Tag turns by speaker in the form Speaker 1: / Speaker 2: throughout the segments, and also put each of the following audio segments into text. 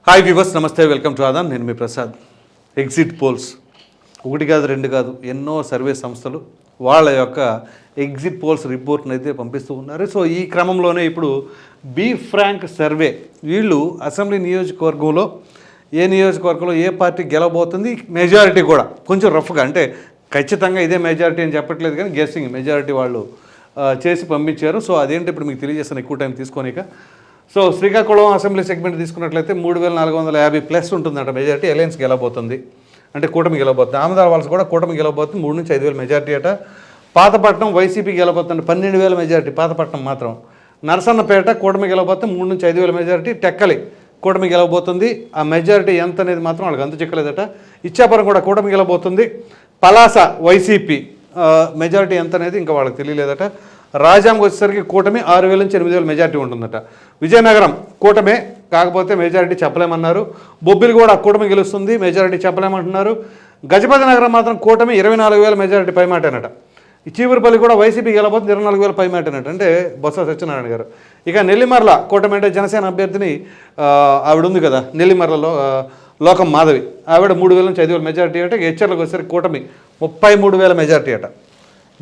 Speaker 1: Hi viewers, నమస్తే, welcome to Aadan. నేను మీ Prasad. Exit polls ఒకటి కాదు, రెండు కాదు, ఎన్నో సర్వే సంస్థలు వాళ్ళ యొక్క ఎగ్జిట్ పోల్స్ రిపోర్ట్ని అయితే పంపిస్తూ ఉన్నారు. సో ఈ క్రమంలోనే ఇప్పుడు బీ ఫ్రాంక్ సర్వే వీళ్ళు అసెంబ్లీ నియోజకవర్గంలో ఏ నియోజకవర్గంలో ఏ పార్టీ గెలవబోతుంది, మెజారిటీ కూడా కొంచెం రఫ్గా, అంటే ఖచ్చితంగా ఇదే మెజారిటీ అని చెప్పట్లేదు కానీ గెస్సింగ్ మెజారిటీ వాళ్ళు చేసి పంపించారు. సో అదేంటి ఇప్పుడు మీకు తెలియజేస్తాను ఎక్కువ టైం తీసుకోనిక. సో శ్రీకాకుళం అసెంబ్లీ సెగ్మెంట్ తీసుకున్నట్లయితే 3450 ప్లస్ ఉంటుందంట మెజారిటీ. అలయన్స్ గెలవబోతుంది, అంటే కూటమి గెలవబోతుంది. ఆమదాల వలస కూడా కూటమి గెలవబోతుంది, 3 నుంచి 5,000 మెజారిటీ అట. పాతపట్నం వైసీపీ గెలవబోతుంది, 12,000 మెజారిటీ పాతపట్నం మాత్రం. నరసన్నపేట కూటమి గెలవబోతుంది, 3 నుంచి 5,000 మెజారిటీ. టెక్కలి కూటమి గెలవబోతుంది, ఆ మెజారిటీ ఎంత అనేది మాత్రం వాళ్ళకి అంత చిక్కలేదట. ఇచ్చాపురం కూడా కూటమి గెలవబోతుంది. పలాస వైసీపీ మెజారిటీ ఎంత అనేది ఇంకా వాళ్ళకి తెలియలేదట. రాజాంకి వచ్చేసరికి కూటమి 6,000 నుంచి 8,000 మెజారిటీ ఉంటుందట. విజయనగరం కూటమే, కాకపోతే మెజారిటీ చెప్పలేమన్నారు. బొబ్బిలి కూడా కూటమి గెలుస్తుంది, మెజారిటీ చెప్పలేమంటున్నారు. గజపతి నగరం మాత్రం కూటమి 24,000 మెజారిటీ పైమాటేనట. ఈ చీపురుపల్లి కూడా వైసీపీ గెలబోతుంది, 24,000 పైమాటేనట, అంటే బొత్స సత్యనారాయణ గారు. ఇక నెల్లిమర్ల కూటమి అంటే జనసేన అభ్యర్థిని ఆవిడ ఉంది కదా నెల్లిమర్లలో, లోకం మాధవి, ఆవిడ 3,000 నుంచి 5,000 మెజారిటీ అట. హెచ్చర్లకు వచ్చేసరికి కూటమి 33,000 మెజారిటీ అట.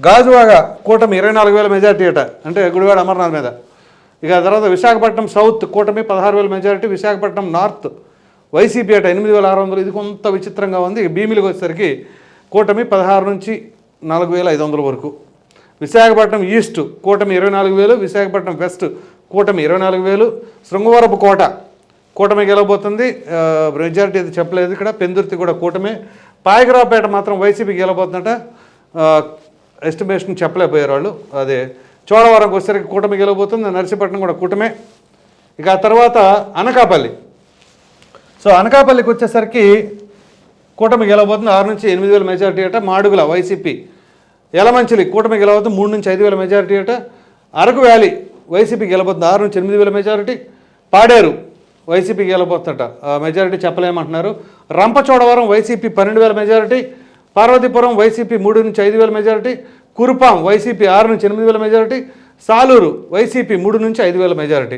Speaker 1: గాజువాగ కూటమి 24,000 మెజారిటీ అట, అంటే గుడివాడ అమర్నాథ్ మీద. ఇక తర్వాత విశాఖపట్నం సౌత్ కూటమి 16,000 మెజారిటీ. విశాఖపట్నం నార్త్ వైసీపీ అట 8,600. ఇది కొంత విచిత్రంగా ఉంది. భీమిలికి వచ్చేసరికి కూటమి 16 నుంచి 4,500 వరకు. విశాఖపట్నం ఈస్ట్ కూటమి 24,000. విశాఖపట్నం వెస్ట్ కూటమి 24,000. శృంగవరపు కోట కూటమి గెలవబోతుంది, మెజారిటీ అది చెప్పలేదు ఇక్కడ. పెందుర్తి కూడా కూటమే. పాయకరావుపేట మాత్రం వైసీపీ గెలవబోతుందట, ఎస్టిమేషన్ చెప్పలేకపోయారు వాళ్ళు. అదే చోడవరంకి వచ్చేసరికి కూటమి గెలవబోతుంది. నర్సీపట్నం కూడా కూటమే. ఇక ఆ తర్వాత అనకాపల్లి. సో అనకాపల్లికి వచ్చేసరికి కూటమి గెలవబోతుంది, 6 నుంచి 8,000 మెజారిటీ అట. మాడుగుల వైసీపీ. యలమంచిలి కూటమి గెలవబోతుంది, 3 నుంచి 5,000 మెజారిటీ అట. అరకు వ్యాలీ వైసీపీ గెలవబోతుంది, 6 నుంచి 8,000 మెజారిటీ. పాడేరు వైసీపీ గెలవబోతుందట, మెజారిటీ చెప్పలేమంటున్నారు. Rampachodavaram YCP 12,000 majority. Parvathipuram YCP 3 నుంచి 5,000 మెజారిటీ. కురుపాం వైసీపీ 6 నుంచి 8,000 మెజారిటీ. సాలూరు వైసీపీ 3 నుంచి 5,000 మెజారిటీ.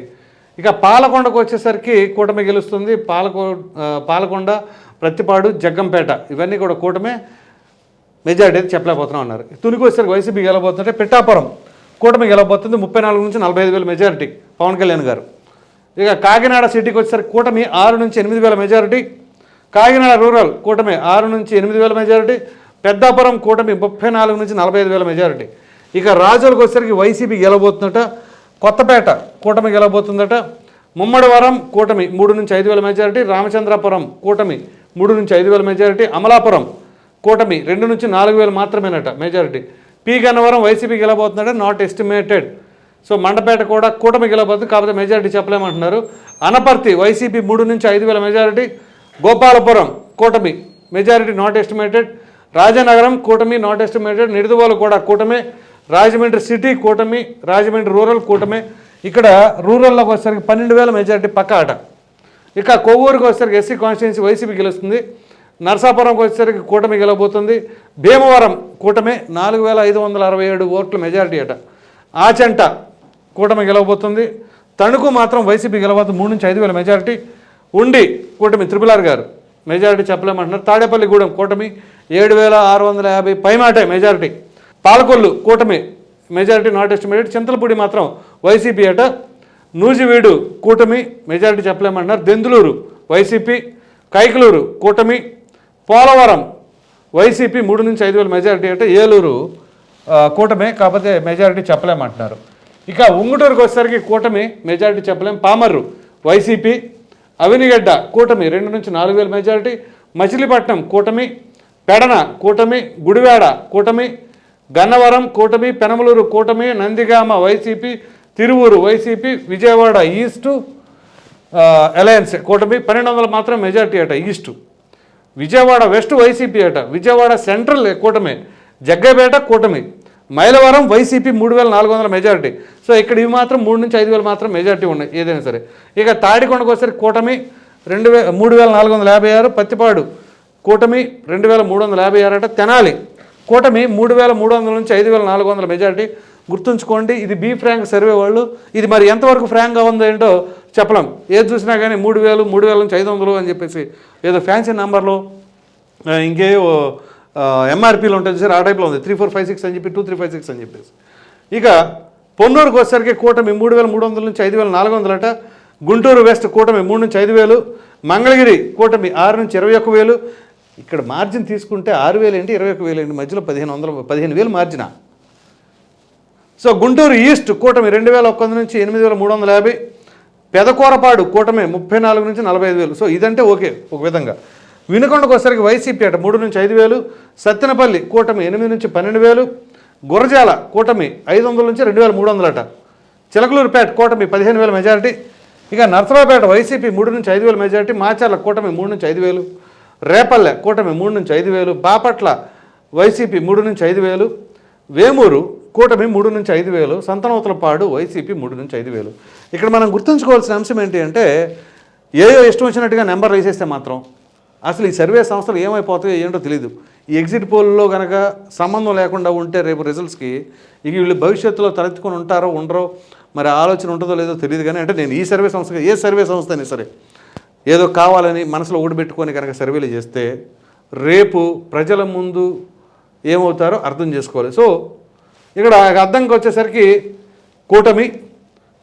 Speaker 1: ఇక పాలకొండకు వచ్చేసరికి కూటమి గెలుస్తుంది. పాలకొండ, ప్రత్తిపాడు, జగ్గంపేట ఇవన్నీ కూడా కూటమే, మెజారిటీ అయితే చెప్పలేకపోతున్నాం అన్నారు. తునికి వచ్చేసరికి వైసీపీ గెలవబోతుంటే పిఠాపురం కూటమి గెలవబోతుంది, 34 నుంచి 45,000 మెజారిటీ పవన్ కళ్యాణ్ గారు. ఇక కాకినాడ సిటీకి వచ్చేసరికి కూటమి 6 నుంచి 8,000 మెజారిటీ. కాకినాడ రూరల్ కూటమి 6 నుంచి 8,000 మెజారిటీ. పెద్దాపురం కూటమి 34 నుంచి 45,000 మెజారిటీ. ఇక రాజులకు వచ్చేసరికి వైసీపీ గెలవబోతుందట. కొత్తపేట కూటమి గెలవబోతుందట. ముమ్మడివరం కూటమి 3 నుంచి 5,000 మెజారిటీ. రామచంద్రాపురం కూటమి 3 నుంచి 5,000 మెజారిటీ. అమలాపురం కూటమి 2 నుంచి 4,000 మాత్రమేనట మెజారిటీ. పి గన్నవరం వైసీపీ గెలవబోతుందట, నాట్ ఎస్టిమేటెడ్. సో మండపేట కూడా కూటమి గెలవబోతుంది, కాకపోతే మెజారిటీ చెప్పలేమంటున్నారు. అనపర్తి వైసీపీ 3 నుంచి 5,000 మెజారిటీ. గోపాలపురం కూటమి మెజారిటీ నాట్ ఎస్టిమేటెడ్. రాజనగరం కూటమి నాట్ ఎస్టిమేటెడ్. నిడుదవోలు కూడా కూటమే. రాజమండ్రి సిటీ కూటమి. రాజమండ్రి రూరల్ కూటమే. ఇక్కడ రూరల్లోకి వచ్చేసరికి 12,000 మెజారిటీ పక్క ఆట. ఇక కొవ్వూరుకి వచ్చేసరికి ఎస్సీ కాన్స్టిట్యున్సీ వైసీపీ గెలుస్తుంది. నరసాపురంకి వచ్చేసరికి కూటమి గెలవబోతుంది. భీమవరం కూటమి 4,567 ఓట్ల మెజారిటీ అట. ఆచంట కూటమి గెలవబోతుంది. తణుకు మాత్రం వైసీపీ గెలవబోతుంది, 3 నుంచి 5,000 మెజారిటీ. ఉండి కూటమి త్రిపులార్ గారు మెజారిటీ చెప్పలేమంటున్నారు. తాడేపల్లిగూడెం కూటమి 7,650 పైమాటే మెజారిటీ. పాలకొల్లు కూటమి మెజారిటీ నాట్ ఎస్టిమేటెడ్. చింతలపూడి మాత్రం వైసీపీ అట. నూజివీడు కూటమి మెజారిటీ చెప్పలేమంటున్నారు. దెందులూరు వైసీపీ. కైకలూరు కూటమి. పోలవరం వైసీపీ 3 నుంచి 5,000 మెజారిటీ అట. ఏలూరు కూటమే, కాకపోతే మెజారిటీ చెప్పలేమంటున్నారు. ఇక ఉంగుటూరుకు వచ్చేసరికి కూటమి మెజారిటీ చెప్పలేం. పామర్రు వైసీపీ. అవినిగడ్డ కూటమి 2 నుంచి 4,000 మెజారిటీ. మచిలీపట్నం కూటమి. పెడన కూటమి. గుడివాడ కూటమి. గన్నవరం కూటమి. పెనమలూరు కూటమి. Nandigama YCP. Tiruvuru YCP. Vijayawada east alliance కూటమి 1,200 మాత్రం మెజారిటీ అట ఈస్టు. విజయవాడ వెస్ట్ వైసీపీ అట. విజయవాడ సెంట్రల్ కూటమి. జగ్గపేట కూటమి. Mylavaram YCP 3,400 majority. సో ఇక్కడ ఇవి మాత్రం 3 నుంచి 5,000 మాత్రం మెజారిటీ ఉన్నాయి ఏదైనా సరే. ఇక తాడికొండకు వచ్చేసరికి కూటమి 3,456. పత్తిపాడు కూటమి 2,356 అట. తెనాలి కూటమి 3,300 నుంచి 5,400 మెజారిటీ. గుర్తుంచుకోండి. ఇది బీ ఫ్రాంక్ సర్వే వాళ్ళు. ఇది మరి ఎంతవరకు ఫ్రాంక్గా ఉందో ఏంటో చెప్పలేం. ఏది చూసినా కానీ 3,000 3,000 నుంచి 500 అని చెప్పేసి ఏదో ఫ్యాన్సీ నెంబర్లో ఇంకేవో ఎంఆర్పీలు ఉంటుంది సార్, ఆ టైప్లో ఉంది. 3456 అని చెప్పి 2356 అని చెప్పేసి. ఇక పొన్నూరుకు వచ్చేసరికి కూటమి 3,300 నుంచి 5,400 అట. గుంటూరు వెస్ట్ కూటమి 3 నుంచి 5,000. మంగళగిరి కూటమి 6 నుంచి 21,000. ఇక్కడ మార్జిన్ తీసుకుంటే 6,000 ఏంటి 21,000 ఏంటి, మధ్యలో 15,000 మార్జిన. సో గుంటూరు ఈస్ట్ కూటమి 2,100 నుంచి 8,350. పెదకూరపాడు కూటమి 34 నుంచి 45,000. సో ఇదంటే ఓకే ఒక విధంగా. వినుకొండకు వచ్చేసరికి వైసీపీ అట 3 నుంచి 5,000. సత్తెనపల్లి కూటమి 8 నుంచి 12,000. గురజాల కూటమి 500 నుంచి 2,300 అట. చిలకలూరుపేట కూటమి 15,000 మెజారిటీ. ఇక నర్సరావుపేట వైసీపీ 3 నుంచి 5,000 మెజారిటీ. మాచర్ల కూటమి 3 నుంచి 5,000. రేపల్లె కూటమి 3 నుంచి 5,000. బాపట్ల వైసీపీ 3 నుంచి 5,000. వేమూరు కూటమి 3 నుంచి 5,000. సంతనూతలపాడు వైసీపీ 3 నుంచి 5,000. ఇక్కడ మనం గుర్తుంచుకోవాల్సిన అంశం ఏంటి అంటే ఏయో ఇష్టం వచ్చినట్టుగా నెంబర్ వేసేస్తే మాత్రం అసలు ఈ సర్వే సంస్థలు ఏమైపోతాయో ఏంటో తెలియదు. ఈ ఎగ్జిట్ పోల్లో కనుక సంబంధం లేకుండా ఉంటే రేపు రిజల్ట్స్కి ఇక వీళ్ళు భవిష్యత్తులో తలెత్తుకొని ఉంటారో ఉండరో మరి ఆలోచన ఉంటుందో లేదో తెలియదు. కానీ అంటే నేను ఈ సర్వే సంస్థ ఏ సర్వే సంస్థ అయినా సరే ఏదో కావాలని మనసులో ఊడిపెట్టుకొని కనుక సర్వేలు చేస్తే రేపు ప్రజల ముందు ఏమవుతారో అర్థం చేసుకోవాలి. సో ఇక్కడ అర్థంకి వచ్చేసరికి కూటమి,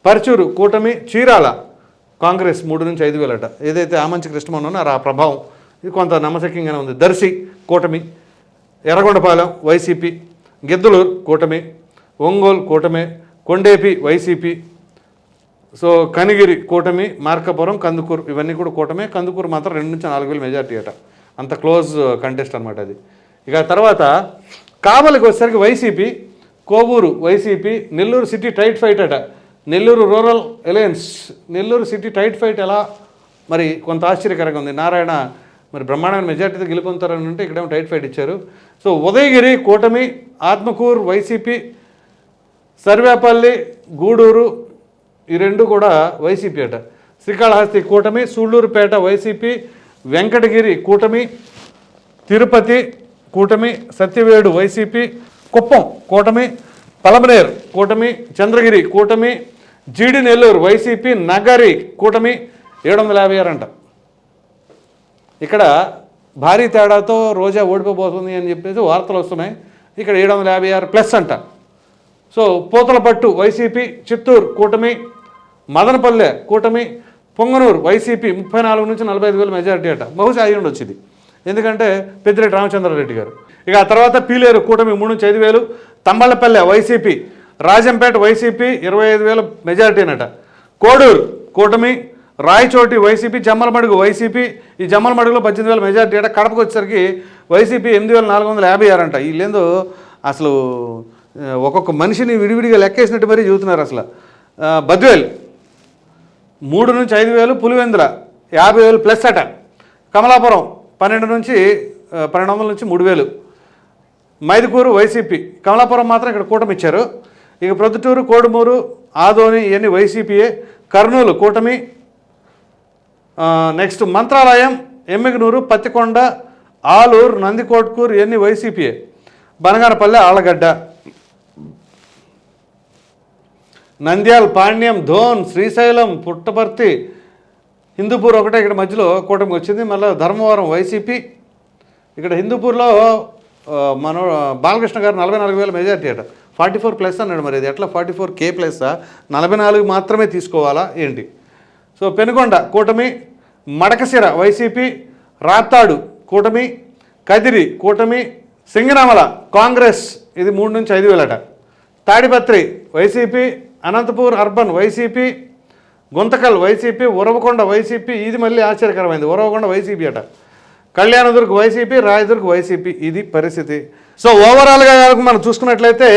Speaker 1: పర్చూరు కూటమి, చీరాల కాంగ్రెస్ 3 నుంచి 5,000 అట. ఏదైతే ఆమంచి కృష్ణమోహన్ ఆ ప్రభావం ఇది కొంత నమ్మశక్యంగానే ఉంది. దర్శి కూటమి, ఎర్రగొండపాలెం వైసీపీ, గిద్దలూరు కూటమి, ఒంగోలు కూటమి, కొండేపి వైసీపీ. సో కనిగిరి కూటమి, మార్కాపురం, కందుకూరు ఇవన్నీ కూడా కూటమే. కందుకూరు మాత్రం 2 నుంచి 4,000 మెజార్టీ అట. అంత క్లోజ్ కంటెస్ట్ అనమాట అది. ఇక తర్వాత కావలికి వచ్చేసరికి YCP, Kovur YCP, Nellore city tight fight అట. Nellore rural alliance, Nellore city tight fight ఎలా మరి కొంత ఆశ్చర్యకరంగా ఉంది. నారాయణ మరి బ్రహ్మాండమైన మెజార్టీతో గెలుపొందుతారని అంటే ఇక్కడేమో టైట్ ఫైట్ ఇచ్చారు. సో ఉదయగిరి కూటమి, ఆత్మకూరు వైసీపీ, సర్వేపల్లి, గూడూరు ఈ 2 కూడా వైసీపీ అట. శ్రీకాళహస్తి కూటమి, సూళ్ళూరుపేట వైసీపీ, వెంకటగిరి కూటమి, తిరుపతి కూటమి, సత్యవేడు వైసీపీ, కుప్పం కూటమి, పలమనేరు కూటమి, చంద్రగిరి కూటమి, జీడి నెల్లూరు వైసీపీ, నగరి కూటమి 756 అంట. ఇక్కడ భారీ తేడాతో రోజా ఓడిపోబోతుంది అని చెప్పేసి వార్తలు వస్తున్నాయి. ఇక్కడ 756 ప్లస్ అంట. సో పూతలపట్టు వైసీపీ, చిత్తూరు కూటమి, మదనపల్లె కూటమి, పొంగనూరు వైసీపీ 34 నుంచి 45,000 మెజారిటీ అట. బహుశా అయ్యి ఉండొచ్చు ఇది, ఎందుకంటే పెద్దిరెడ్డి రామచంద్రారెడ్డి గారు. ఇక ఆ తర్వాత పీలేరు కూటమి 3 నుంచి 5,000. Thamballapalle YCP, Rajampet YCP 25,000 majority అనట. కోడూరు కూటమి, రాయచోటి వైసీపీ, జమ్మలమడుగు వైసీపీ. ఈ జమ్మలమడుగులో 18,000 మెజారిటీ అట. కడపకు వచ్చేసరికి వైసీపీ 8,456 అంట. వీళ్ళేందో అసలు ఒక్కొక్క మనిషిని విడివిడిగా లెక్కేసినట్టు మరీ చెబుతున్నారు అసలు. బద్వేల్ 3 నుంచి 5,000. పులివెందుల 50,000 ప్లస్ అట. కమలాపురం 1200 నుంచి 3,000. మైదుకూరు వైసీపీ, కమలాపురం మాత్రం ఇక్కడ కూటమి ఇచ్చారు. ఇక ప్రొద్దుటూరు, కోడుమూరు, ఆదోని ఇవన్నీ వైసీపీయే. కర్నూలు కూటమి. నెక్స్ట్ మంత్రాలయం, ఎమ్మిగనూరు, పత్తికొండ, ఆలూరు, నందికోట్కూరు ఇవన్నీ వైసీపీయే. బనగానపల్లె, ఆళ్లగడ్డ, నంద్యాల, పాణ్యం, ధోన్, శ్రీశైలం, పుట్టపర్తి, హిందూపూర్ ఒకటే ఇక్కడ మధ్యలో కూటమికి వచ్చింది. మళ్ళీ ధర్మవరం వైసీపీ. ఇక్కడ హిందూపూర్లో మన బాలకృష్ణ గారు 44,000 మెజార్టీ అట. 44 ప్లస్ అన్నాడు. మరి ఇది ఎట్లా 44K ప్లస్సా, 44 మాత్రమే తీసుకోవాలా ఏంటి? సో పెనుకొండ కూటమి, మడకశిర వైసీపీ, రాప్తాడు కూటమి, కదిరి కూటమి, సింగనమల కాంగ్రెస్ ఇది 3 నుంచి 5,000 అట. Tadipatri YCP, Anantapur urban YCP, Guntakal YCP, Uravakonda YCP. ఇది మళ్ళీ ఆశ్చర్యకరమైంది, ఉరవకొండ వైసీపీ అట. Kalyandurg YCP, Rayadurg YCP. ఇది పరిస్థితి. సో ఓవరాల్గా మనం చూసుకున్నట్లయితే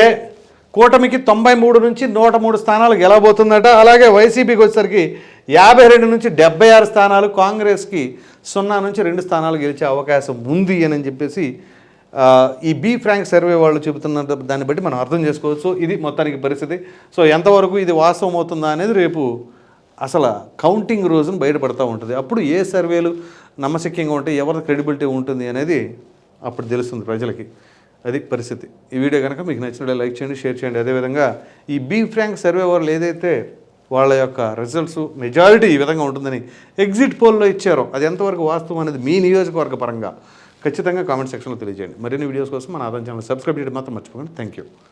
Speaker 1: కూటమికి 93 నుంచి 103 స్థానాలు గెలవబోతుందట. అలాగే వైసీపీకి వచ్చేసరికి 52 నుంచి 76 స్థానాలు, కాంగ్రెస్కి 0 నుంచి 2 స్థానాలు గెలిచే అవకాశం ఉంది అని చెప్పేసి ఈ బీ ఫ్రాంక్ సర్వే వాళ్ళు చెబుతున్న దాన్ని బట్టి మనం అర్థం చేసుకోవచ్చు. ఇది మొత్తానికి పరిస్థితి. సో ఎంతవరకు ఇది వాస్తవం అవుతుందా అనేది రేపు అసలు కౌంటింగ్ రోజున బయటపడుతూ ఉంటుంది. అప్పుడు ఏ సర్వేలు నమ్మశక్యంగా ఉంటాయి, ఎవరి క్రెడిబిలిటీ ఉంటుంది అనేది అప్పుడు తెలుస్తుంది ప్రజలకి. అది పరిస్థితి. ఈ వీడియో కనుక మీకు నచ్చినట్లయితే లైక్ చేయండి, షేర్ చేయండి. అదేవిధంగా ఈ బీ ఫ్రాంక్ సర్వే వాళ్ళు ఏదైతే వాళ్ళ యొక్క రిజల్ట్స్ మెజారిటీ ఈ విధంగా ఉంటుందని ఎగ్జిట్ పోల్లో ఇచ్చారో అది ఎంతవరకు వాస్తవం అనేది మీ నియోజకవర్గ పరంగా ఖచ్చితంగా కామెంట్ సెక్షన్లో తెలియజేయండి. మరిన్ని వీడియోస్ కోసం మన ఆదాయం ఛానల్ సబ్స్క్రైబ్ చేయడం మాత్రం మర్చిపోకండి. Thank you.